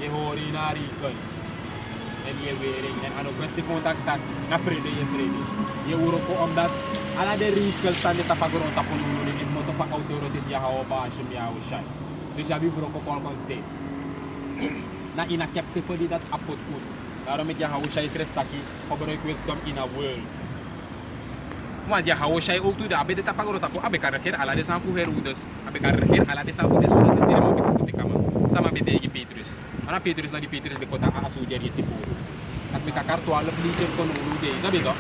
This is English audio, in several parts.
je hoort je naar Rieken. En je wering. En aan de kwestie van tak na vrede je vrede. Je hoort ook omdat alle de Rieken staan de tapagron taponuno in het motto van autoriteit je houden baasje met jou shai. Dus je hebt ook volgens dit. Na ina captive voor die dat apot goed. Daarom ik je houden shai schrijft taki. Gebruik wisdom in a world. Want je houdt jij ook toe, abe de tapagoro tapo, abe kan regeren ala de san voor herodes, abe kan regeren ala de san voor de zodat het niet meer op de kamer. Sama bete je Petrus. Ana Petrus na di Petrus de kota asujer je sipuro. At me kakar 12 liter kon ude, sabi to.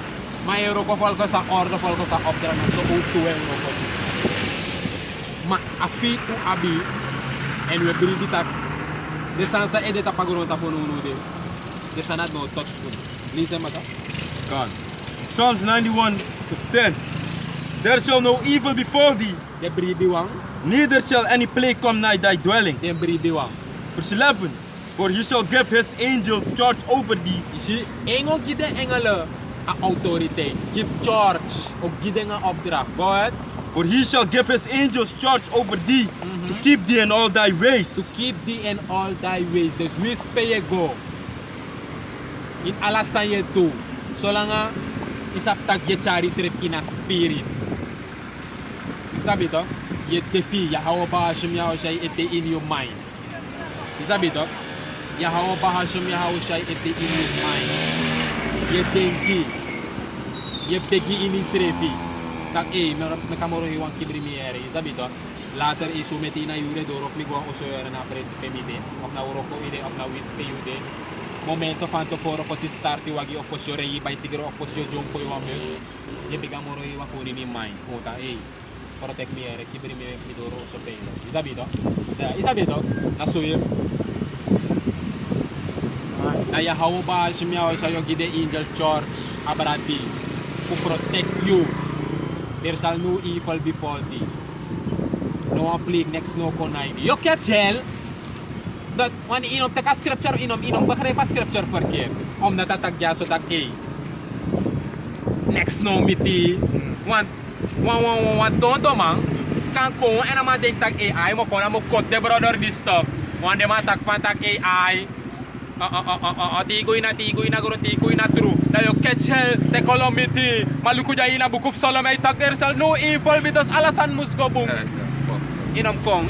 Maar je roko volko sa orde volko sa opdracht na so ook toe en roko. Maar afi u abi en we bridi tak. De sansa e de tapagoro tapo ude. De sanat no touch food. Listen mata. Gone. Psalms 91 verse 10. There shall no evil befall thee, De bridi wang. neither shall any plague come nigh thy dwelling. De bridi wang. Verse 11. For he shall give his angels charge over thee. Je ziet, engel gide engelen a autoriteit. Give charge. Ook gide een opdracht. Go ahead. For he shall give his angels charge over thee, to keep thee in all thy To ways. keep thee in all thy ways. Dus whisper je go. In alasan je toe. Zolang isap tag je chari sirip in a spirit. Sabi to? Je tefi, je hou op Hashem, je hou shay ete in your mind. Sabi to? Je hou op Hashem, je hou shay ete in your mind. Je denki. Je begi in Israël. Tak me kamoro hiwang kibrimiere. Sabi to? Later is umeti na yure dorok mi gwa usoyere na presipe mide. Of na uroko ide, of na wispe yude. Momento van tevoren voor ze starten wagi of voor je rei bij sigero of voor je jumpo je wames. Je bega moro je wakuni mi mind. Kota protect me ere kibri me mi doro so pelo. Isabito? Da, isabito? Na suye. Na ya hawo ba shimya sa yo gide angel church abrati to protect you. There shall no evil befall thee. No one plague next no konai. You can tell dat wanneer inom taka scripture inom begrijp pas scripture verkeerd. Om dat tagja so tak next no miti. Want tonto man kan ko en ama denk tak AI mo kon amo kot de brother this stuff. Want de man tak van tak AI. Tigoy na guro tigoy na true. Na yo catch hell te kolomiti. Maluku ja ina bukuf Solomon tak there shall no evil with us alasan musgo bung. Inom kong.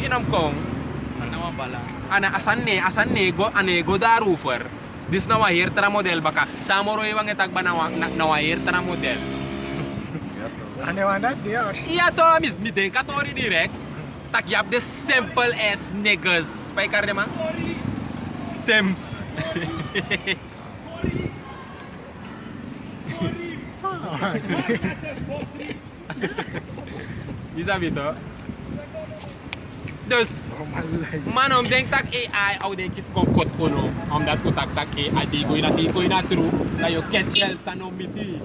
Ano bala? Ana asan nego anego darufer. Dis na wahir tra model baka samoro iwang etagba na wahir tra model. Ano wala Dios? Iya to mis mi den katori direct. Tak yap the simple as niggas. Pai karne mang. Sims. Bisa bito. Dus man om denk tak AI au denk if kon kot kono. Om dat ko tak AI tigoy na true. Na yo catch hell sa no miti.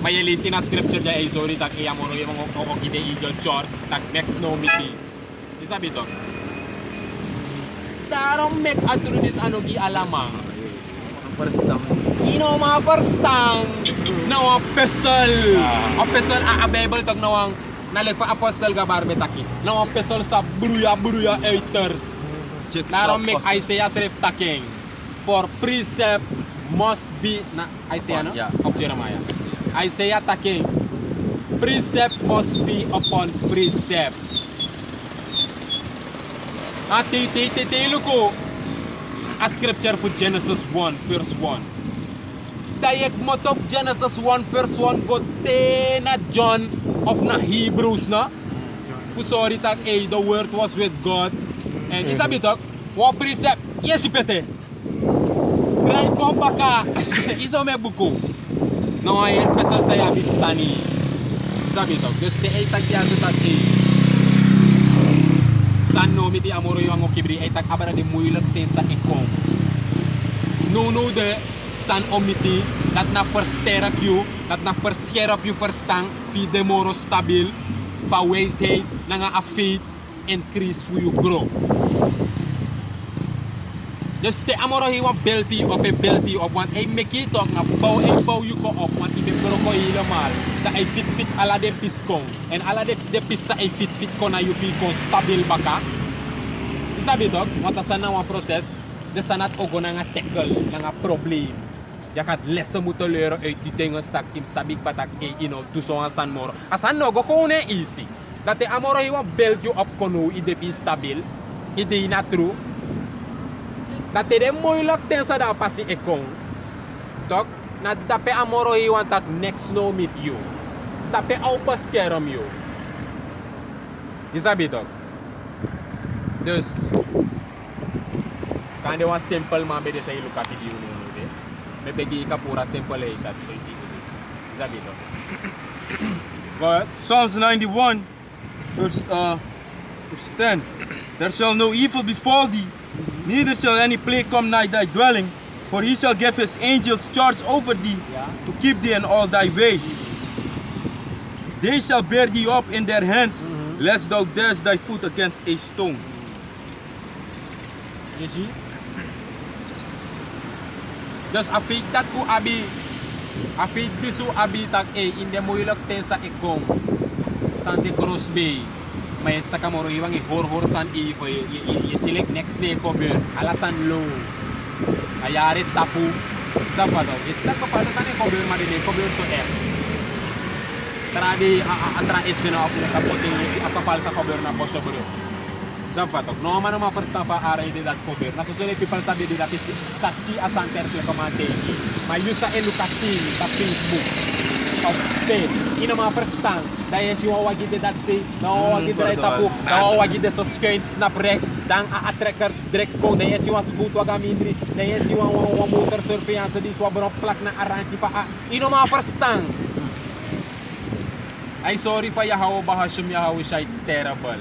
Maar je leest in een scripture dat je sorry dat je amoro je ook ide eagle chores dat next no miti. Is dat beter? Daarom mek atrunis anogi alamang. First time. Ino mga firstang na wa pesel. A pesel a Bible tag nawang nalek pa apostle ga barbe taki. Na wa pesel sa bruya haters. Daarom mek Isaiah serif taking. For precept must be na Isaiah no? Yeah. Of Jeremiah. Isaiah taking. Precept must be upon precept. Ati luko. A scripture for Genesis 1 verse 1. Dayek motop Genesis 1 verse 1 go na John of na Hebrews na. Sorry tak the word was with God. And isabi tak wa precept yes ipete. Right ko baka iso me buku. No ay pesal saya bitsani. Sabi to, gusto ay tagyaso tagi. San no miti amoro yung kibri ay tag abara de muilat te sa ikong. No de san omiti dat na versterk you, dat na verscherp you verstang fi de moro stabil, fa wijsheid na nga a faith increase for you grow. Dus te amoro hiwa belti op want ay mekito nga bouw you ko op want ibe pero ko helemaal da ay fit ala de piskong en ala de pissa ay fit ko na you fi ko stabil baka isabi dog want asa na wa process Dus dan het ook een tackle, een probleem. Je gaat lessen moeten leren uit die dingen dat je sabik patak tussen aan moro. Als dat nog gewoon easy. Dat de amoro hier belt je op kono, ide is stabiel, ide na true. Dat de moeilijk tensa da passi ekong. Toch? Na dape amoro hier want dat next no meet you. Dape au bescherm you. Is dat beter? Dus kan de was simpel maar bij deze hele video nu. Me begi kapura simple dat. Is dat beter? But Psalms 91, verse 10. There shall no evil befall thee, neither shall any plague come nigh thy dwelling, for he shall give his angels charge over thee, to keep thee in all thy ways. They shall bear thee up in their hands, lest thou dash thy foot against a stone. Je ziet? Dus afik dat ku abi, afik bisu abi tak in de moeilijk tensa ikong, Sante Crosby, maar je stak amoro iwang hor san ivo, je select next day cover, alasan low, ayari tapu, sapado, je stak kapal san cover maar de cover so Tradi atra esvena op sa poting si akapal sa cover na boso bro. Zapatok, no man ma perstapa aray de dat cover. Na susune people sabi de dat sa si asanter te komante. Ma yusa educasin ta Facebook. Of page. Ina ma perstan. Dahil si wawagi de dat si, no wagi de tapu, no wagi de subscribe snap rek, dan attracker direct ko dahil si was good waga mindri, dahil si wa motor surveillance di swa bro plak na aranti pa. Ina ma perstan. Ay sorry pa Yahweh Bahashim Yahweh Shai terrible.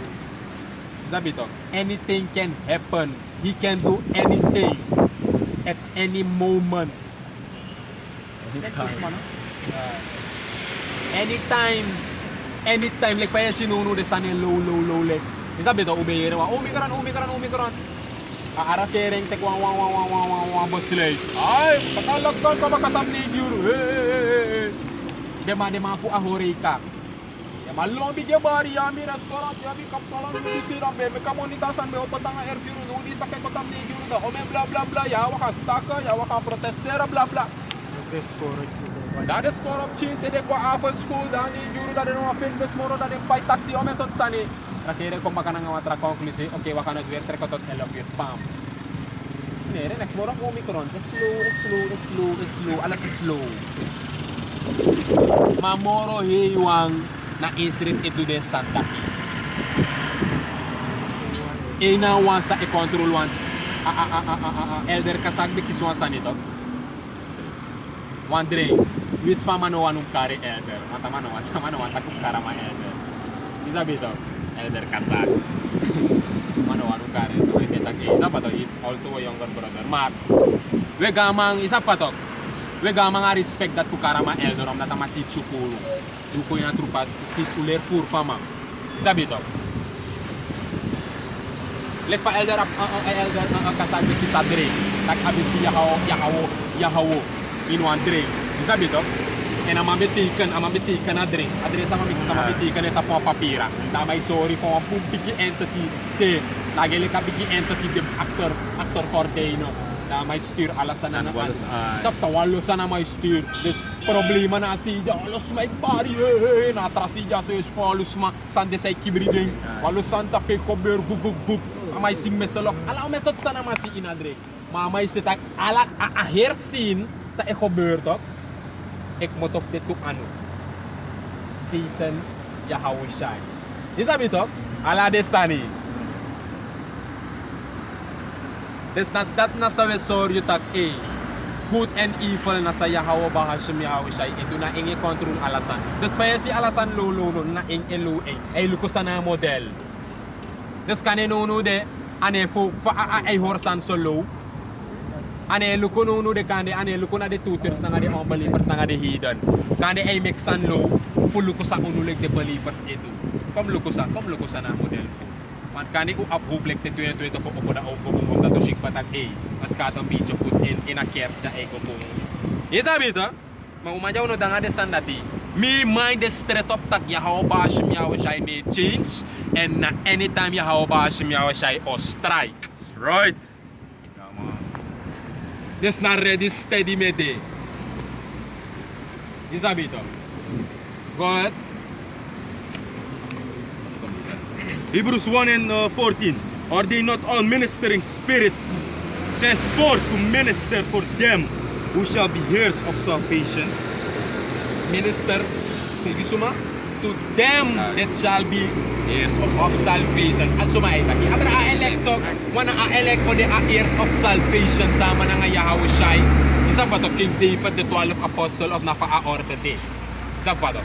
Zabito, anything can happen. He can do anything at any moment. Anytime. Like pa yan sinuno de sana low le. Zabito, ubeyere wa. Umikaran. Aarakereng tek wang boslay. Ay, sa kalagtan pa makatamnig yun. Hey. Dema po ahorika. Malong bigyan bari yami restaurant yami kapsalan ni sira be me kamonitasan be opatang air firu no di sakay patam ni giru da o me bla bla bla ya waka staka ya waka protestera bla bla This score da de score up chin de ko after school da ni giru da de no apel bes moro da de pai taxi o me sot sani rakere ko makana nga matra conclusion okay waka na dwer trekotot elevate pam nere next moro ko micron slow alas slow mamoro heyang na insert itu de Santa Ki. Ina wansa e control wan elder kasag de kiswan sanito. Wandre, wis fama no wanum kare elder. Matamano takum karama elder. Isabito, elder kasag. Mano wanum kare so kita ke. Isapato is also a younger brother. Mark. We gamang isapato. We gamang a respect dat ku karama elder om natama teach you full. Duko na trupas tituler fur fama. Sabi to. Let pa elder kasag ki sadre. Tak abisi yahawo in one drink. Sabi to. En amabetikan adre. Adre sama betikan eta po papira. Damay sorry for a big entity te. Lagele ka big entity de actor Cordeno. Na may stuur alasan na naman. Sa tawalo sana may stuur. Des problema na siya. Alos may pari. Natrasi siya sa espalus ma. Sande sa ikibriding. Walo santa pe kober bub. Amay sim mesalok. Ala mesot sana masi inadre. Mamay sitak alat ahersin sa ekober tok. Ekmotof de tuk ano. Satan Yahweh Shai. Isabi tok. Ala de sani. It's not that nasa wesoryo tak good and evil nasa Yahweh Bahashim Yahweh Shai ito na ingi control alasan. Des pa si alasan lolo na ing elu ay lukusan na model. Des kane nuno de ane fo fa ay horsan solo. Ane luko nuno de kane ane luko na de tutors na nga de unbelievers na nga de hidden. Kane ay mexan low full lukusan unulig de believers ito. Kom lukusan na model. Man kani u public te tuyo ko da opo mo da to shik patag at katong video put in a cares da ego po. Ita bita maumajaw no danga de sandati. Me mind the straight up tak Yahweh Bahashim Yahweh Shai may change and na anytime Yahweh Bahashim Yahweh Shai or strike. Right. Come on. Des na ready steady me de. Isabi to. Go ahead. Hebrews 1 and 14. Are they not all ministering spirits sent forth to minister for them who shall be heirs of salvation? Minister, suma, to them that shall be heirs of salvation. Asuma ay taki. Abra a-elect to, wana a-elect ko the heirs of salvation sama na nga Yahweh Shai. Isa pa to, King David, the 12 apostle of Nafa-aorte de. Isa pa to.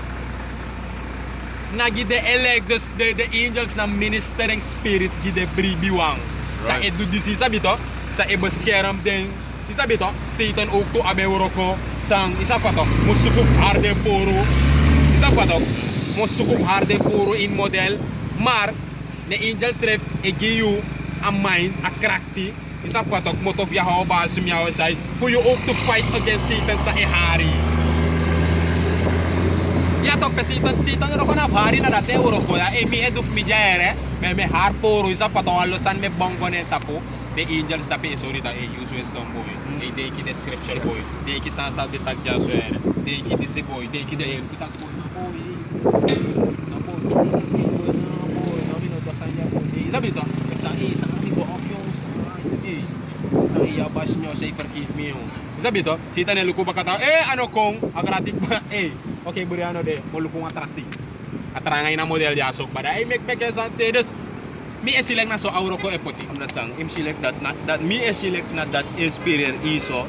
Nagide elect the angels na ministering spirits gide bribiwang. Sa Right. edu disi sabi to, sa eboskeram din. Isabi to, Satan ugto abewro ko sang isa pa to, musukop harde puro. Isa pa to, musukop harde puro in model. Mar the angels rep egiyu a mind a crackti. Isa pa to, motov Yahweh ba sumyaw say for you to fight against Satan sa ehari. Ya to Satan ro ko na hari na date uro ko ya mi eduf mi jaere me har poro isa pa to alosan me bongo ne tapo the angels da pe sorry ta e useless don boy e de ki description boy de ki sansa de tagja soere de ki disi boy de ki de kita ko na boy na boy na mi no to sanya boy sabi to sa isa kami go off yung sa iya bas nyo say forgive me yung sabi to sita ne luko bakata ano kong agratik ba okay buriano de molukong atrasi atrangay na model ya sok pada make sante des mi esilek na so auro ko epoti I'm not saying him select that me select na that experience iso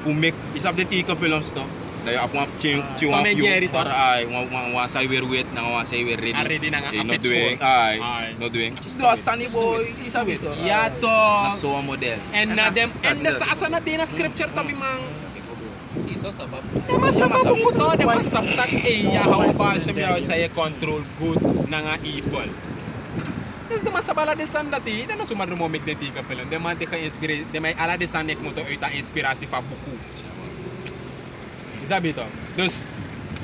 who make isab the tika films to dayo ako ching Tom and Jerry to. para ay wa say wear wait na wa say wear ready Ready na nga, no Apex doing 4. ay Ay. no doing just do a sunny boy isab ito yato na so a model and na them and sa asa na din na scripture tabi mang Iso sabab. masama po to de masaptak Yahweh ba siya control good na nga evil. Des de masabala de sandati de na sumadro mo mig de tika pelen de mante ka inspire de may ala de sanek mo to ita inspirasi fa buku. Isabi to. Dus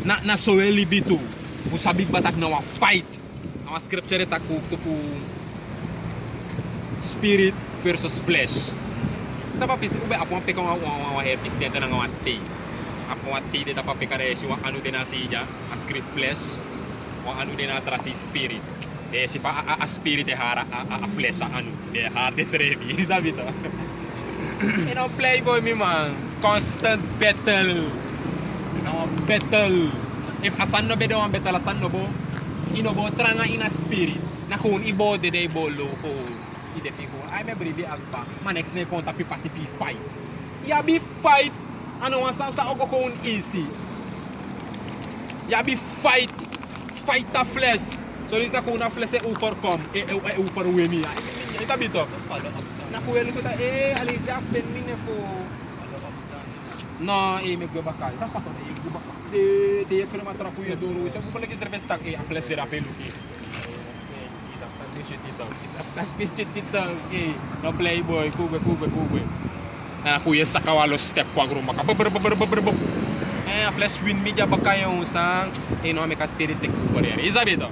na soeli bitu. Usabig batak na wa fight. Ang scripture ta ku to spirit versus flesh. Sa papis ube ako ang pekong wa herpes dito na nga te. Ako ang te dito pa pekare si wa ano din na siya, a script flesh. Wa ano din na tra si spirit. Si pa a spirit hara a flesh ano. De hard is ready. Sabi to. You know, playboy mi man. Constant battle. No battle. If asan no bedo ang battle asan no bo. Inobo tra nga ina spirit. Na kun ibo de bolo ko. Ide figo. Ay me bribi agpa. Ma next ne konta pi pasifi fight. Ya bi fight. Ano ang sa ogo ko easy. Ya bi fight. Fight ta flesh. So lista ko na flesh e overcome. Overwhelm ya. Ita bito. Nakuwelo ko ta alija pending ne po. No, me gobaka. Sa pa to na gobaka. De pero matra ko ya duro. Sa ko lagi service tak a flesh de rapelu ki. No playboy, kugwe. Na kuya sa kawalo step kwa gro maka. A flash win media baka yung sang no me ka spirit tek for here. Isabi to.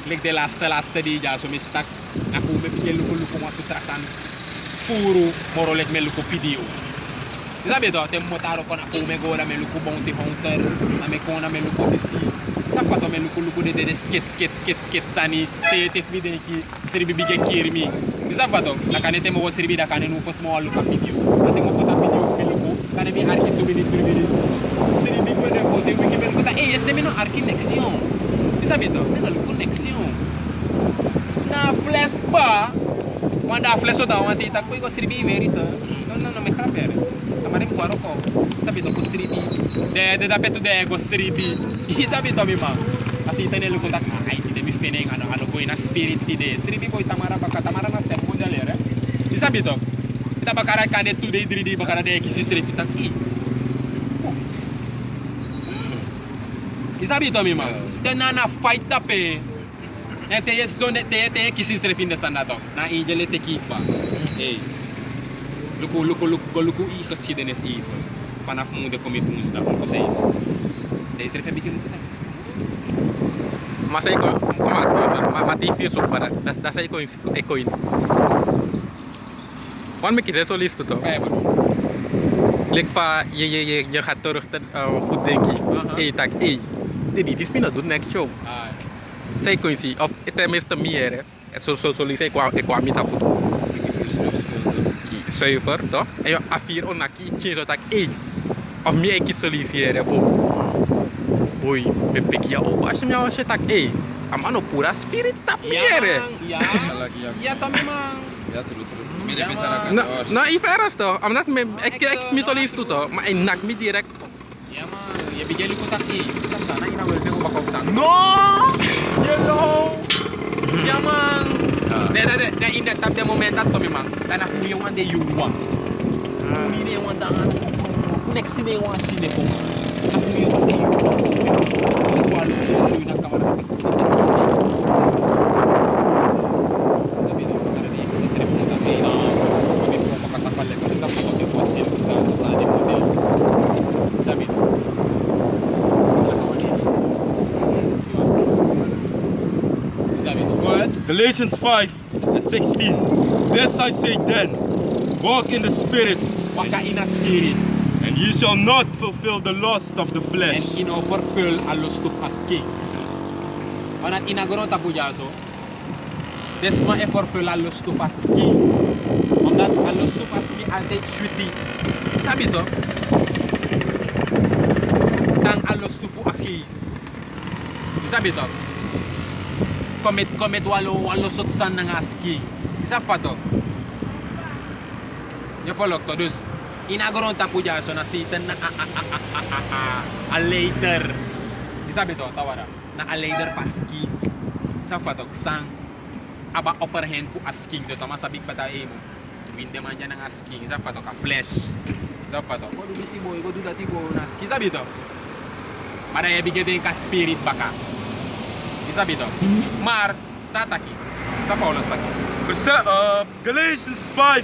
Click the last di ja so mistak na kume pigel luko ngatu trasan puro morolek me luko video. Sabi to, temotaro ko na kume go na me luko bounty hunter, na me ko na me luko disi. Sapa to me luko de skit sani, te video ki siribi bige kirmi. Sapa to, na kanete mo siribi da kanenu post mo luka video. Ate mo kota video me luko, sani bi arki 2 minutes video. Siribi ko de ko te wiki me luko ta este me no arki connection. Sabi to, me luko connection. Na flash ba? Wanda flash da wan sita ko siribi verito. No me crapere. Kemarin gua rokok, sabi to kusribi. De dapat tu de gosribi. Sabi to mi ma. Kasi tene lu kontak ay de mi feeling ano ko ina spirit ti de. Sribi ko tamara na sem model ya. Sabi to. Kita bakara kane tu de diri bakara de kisi sribi tak i. Sabi to mi ma. Tena na fight tape. Ete yes zone te kisi sribi na sana to. Na angel te kipa. Luku i geschiedenis even. Vanaf moeder kom je woensdag. Wat zei je? Deze heeft ik in de Mas saya mati fiso para das saya coin. Wan me quiser solisto to. Kaya ba? Lek pa je gaat terug goed denken. Tak Dit is mina do next show. Ah, Saya coin of tenminste meer. So soliste kwa mita puto. Zuiver toch? En je afvier onaki change tak of meer ik solliciteren boy me pekia o as me ao tak amano pura spirit tap meer. Ya. Ya to memang. Ya, true. Mire pensar acá. Na iferas toch? Amnas me ek me solicito toch, maar enak me direct. Ya man, ya bigyan ko tak Kita sana inawelpe ko bakausan. No! Yellow! Ya man. Na indak tap de moment at to memang. Tana ku yung ande yuwa. Kuni ne yung anda next ne yung sine ko. Na ku yung ande yuwa. Igual yung nakamara. Galatians 5 and 16. This I say then, walk in the Spirit, Waka in a spirit. and you shall not fulfill the lust of the En flesh. inovervul a lust of asking. Wanneer inagoron tapu jaso, desma e vervul a lust of asking. Omdat a lust of asking altijd sweetie. Sabi to? Dan a lust of akis. Sabi to? Commit walo sot san ng asking. Isa pa to? Je volgt to. Dus inagoron tapu jaso na sitan na a later. Sabi to, tawara. Na a later paski. Sa fatok sang aba operahen po asking to sama sabik pa tayo mo. Winde man dyan ng asking. Sa fatok a flesh. Sa fatok. Ko dudu si boy, ko dudu dati bo na asking. Sabi to. Para ibigay din ka spirit baka. Sabi to. Mar sa taki. Sa Paulus taki. Galatians 5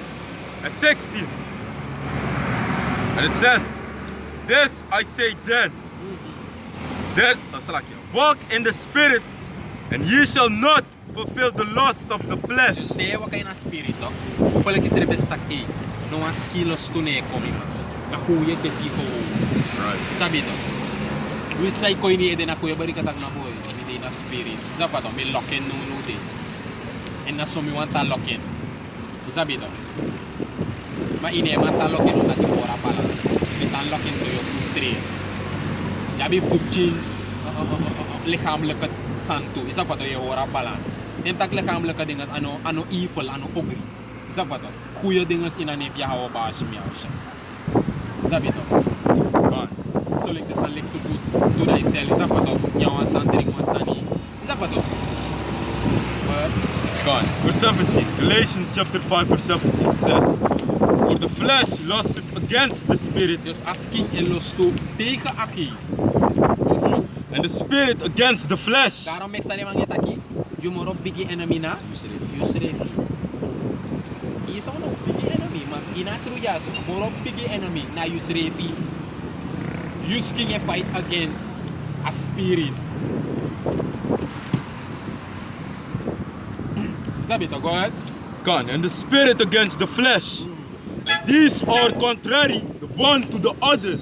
and 16. And it says, this I say then, that walk in the Spirit, and ye shall not fulfill the lust of the flesh. Stay wa kayo na spirito. Upala ki serves tak no as kilos to ne komima. Na kuya de pico. Right. Sabi to. Wisay ko ini eden ako bari katak na boy. Hindi na spirit. Sabi to, may lock-in nung de. And na sumiwan ta lock-in. Sabi to. Maine man ta lock-in on natin ora balance. Bitan lock-in so yung frustri. Jabi pupchin. Likham lekat santo. Isa pa to yung ora balance. Dem tak likham lekat dingas ano evil, ano ugly. Isa pa to. Kuya dingas inanif ya hawa ba siya siya. Sabi to. God. So like the sun like to thyself. Isa pa to. Yawan santering wasani. Isa pa to. But God. Verse 17. Galatians chapter 5 verse 17. It says, for the flesh lusted against the Spirit, dus asking en lusto tegen akis. and the Spirit against the flesh. Daarom mek sa limang yataki. Yung moro bigi enemy na. Yusrefi. Isa no bigi enemy. Ma inatru yaso. Moro bigi enemy na yusrefi. Usking a fight against a spirit. Sabi to God. God, and the Spirit against the flesh. And these are contrary the one to the other.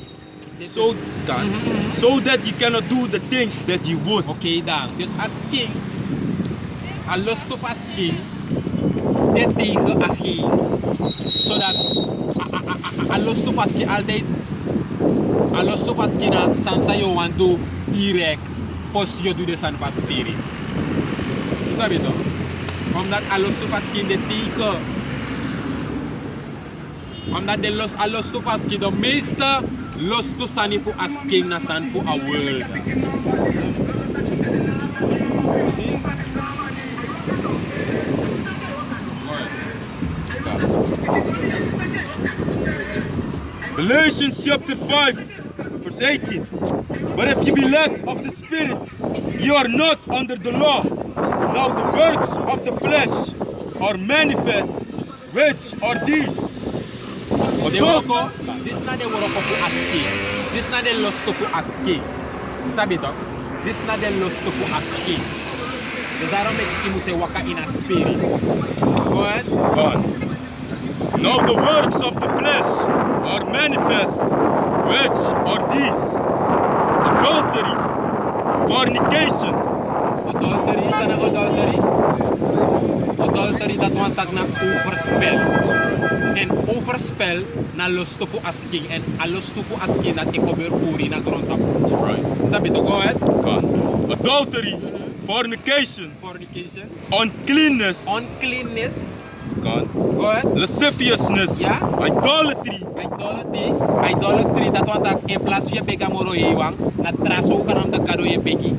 So that you cannot do the things that you would. Okay dan. Dus asking. A lust of asking. Dit tegen akis. Zodat a lust of asking altijd. A lust of asking na sansa yo want to direct. Force you do the san pa spirit. Sabi to? Omdat a lust of asking dit tegen. Omdat de a lust of asking de meeste lust to sani fu asking na san fu a world. Galatians chapter 5 verse 18. But if you be led of the Spirit, you are not under the law. Now the works of the flesh are manifest, which are these. De woroko, this na de woroko fu asking. This na de lust fu asking. Sabi to? This na de lust for aski. Dus daarom ik moet zeggen waka in a spirit. Go ahead. God. Now the works of the flesh are manifest, which are these: adultery, fornication, Adultery, sana adultery? Adultery dat want tak na overspel. En overspel na lust for asking. En a lust for asking dat ik probeer voeren na grond op. right? Sabi to, go ahead. God. Adultery, fornication, Fornication. uncleanness, Uncleanness. God. Go ahead. Lasciviousness, Yeah. idolatry, Idolatry dat want tak in plaats je bega moro hewang. Na traso kan am de kado je begi.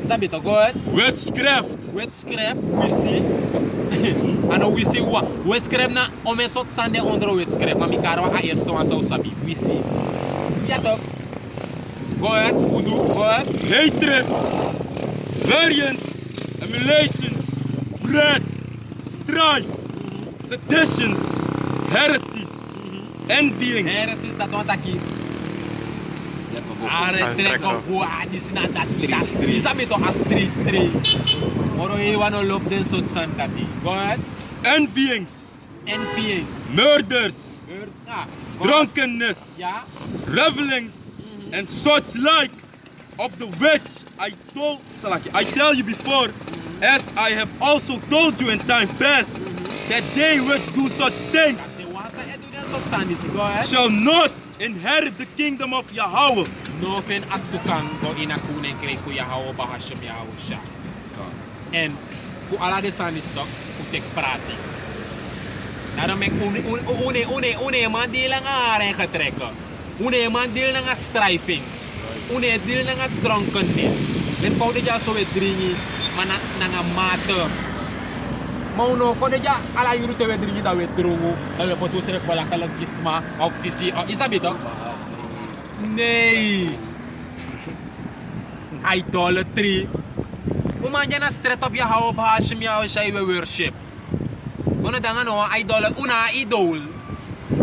Sabi to, go ahead. witchcraft, Witchcraft, we see. Ano we see what? Witchcraft na ome sot sande onder witchcraft. Maar mi karo ha eerst zo zo sabi. We see. Ja toch? Go ahead, voodoo, go ahead. hatred, variance, emulations, wrath, strife, seditions, heresies, envyings, Heresies dat want aki. Are Ah, trek trek op hoe dis na dat stika. Stri. Isa mi to a stri. Moro e wano lop den sot sandati. Go ahead. envyings, NPA. murders, Ah, drunkenness, ja. revelings, and such like, of the which I tell you before, as I have also told you in time past, that they which do such things De wasa e do den sot sandis. Go ahead. shall not inherit the kingdom of Yahweh. No fen at tukang ko inakunin kay Kuya Hawo Bahasham Yawo siya. And fu ala de sanistok, fu tek prati. Daarom ik une man deel lang are getrek. Une man deel lang strivings. Une deel lang drunkenness. Len pau de ja so we dringi mana nanga mate. Mauno ko de ja ala yuru te we dringi da we drungu. Da we potu sere wala kala gisma of tisi. Isabi to? Nee. Idolatry. Umanja na straight up ya Hawo Bahasham Yawo siya we worship. Una dang ano, idol.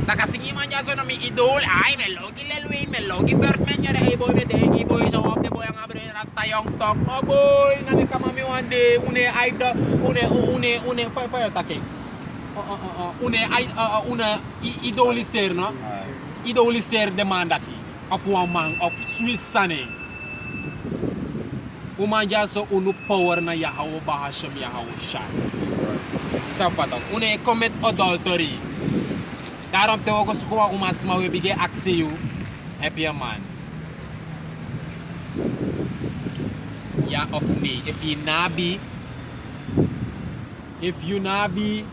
Nakasingi man dyan so na may idol. Ay, may logi Lelwin, may logi Birdman niya ay boy, may day, boy, so up the boy ang abro rasta yung talk. No boy, nalik ka mami one day, une idol, une, fire taking. Une idoliser, no? Idoliser demandati. Of one man, of Swiss sunny. Umanja so unu power na Yahweh Bahasham Yahweh siya. Sapato, une commit adultery. Daarom te ko sukuha umasma we bigay aksiyo. Happy man. Ya of me. If you nabi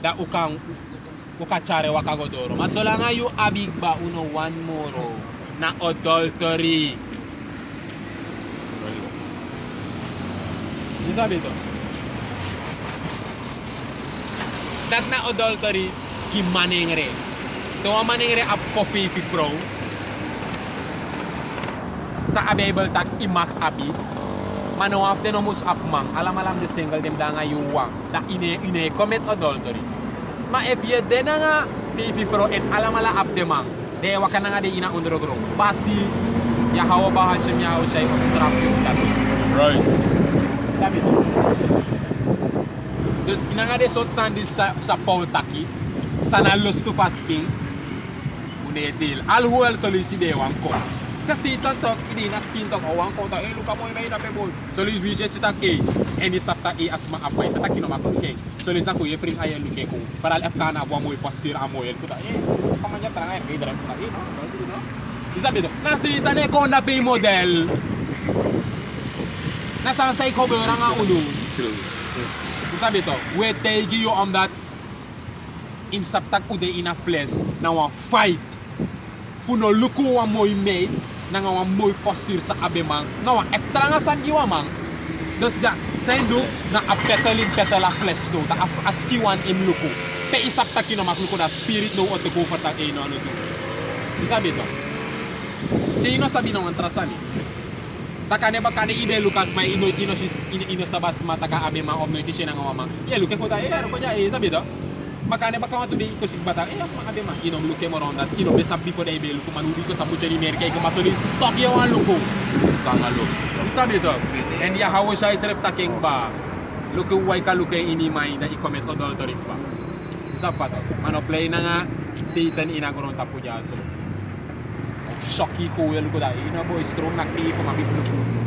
da ukachare wakagodoro. Masola nga yu abig ba uno one moro na adultery. Sabi to. Dat na adultery ki manengre. To manengre up for 50 pro. Sa abable tak imak abi. Mano after no mus up mang. Alam de single dem da nga yuwang. Da ine commit adultery. Ma if ye de na nga 50 pro and alam up de mang. De waka na nga de ina undergro. Basi ya Hawo Bahasham Yawo siya yung strap yung tabi. Right. Sabi to. Dus ina nga de sot sandi sa Paul Taki. Sana lost to pasking. Une deal. Alhuel solisi de wangko. Kasi tantok ini na skin tok wangko ta luka mo may dape boy. Solis wishes sitak eni sapta asma apay sa takino makon ke. Solis na ko yefring ayen luke ko. Para al FK na buang mo pasir amoyel ko ta kamanya tarang ay dran ko no. Isabi to. Kasi tane ko na pay model. Nasa say ko ba nga ulo. Sabi to, we take you on that in saptak ude ina flesh na wan fight. Funo luku wa moy made na nga wan moy posture sa abemang na wan ektra nga san giwa mang. Dus ja, zijn do na a petala flesh do, ta aski wan im luku. Pe isaptak kino makluku na spirit do at go for tak ino ano do. Sabi to. Di ino sabi na wan trasani. Takane bakane ibe Lucas may ino sabas mata ka abe ma omno iti siya nga mama. Ye luke ko ta ano ko ja sabi to. makanya baka nga today ko sigbata, as mga dema, luke mo ron that, besabi ko na ibe, luko manubi ko sa bucha ni Merke, ko masuli, Tokyo ang luko. Kangalos. Isabi ito, and yahawo siya isrep taking ba, luko way ka luke inimay na i-comment o doltorin pa. Isa pa to, play na nga, Satan inagoron tapo dyan, so, shocky ko yung luko dahil, boy, strong nakti ko mabibluko.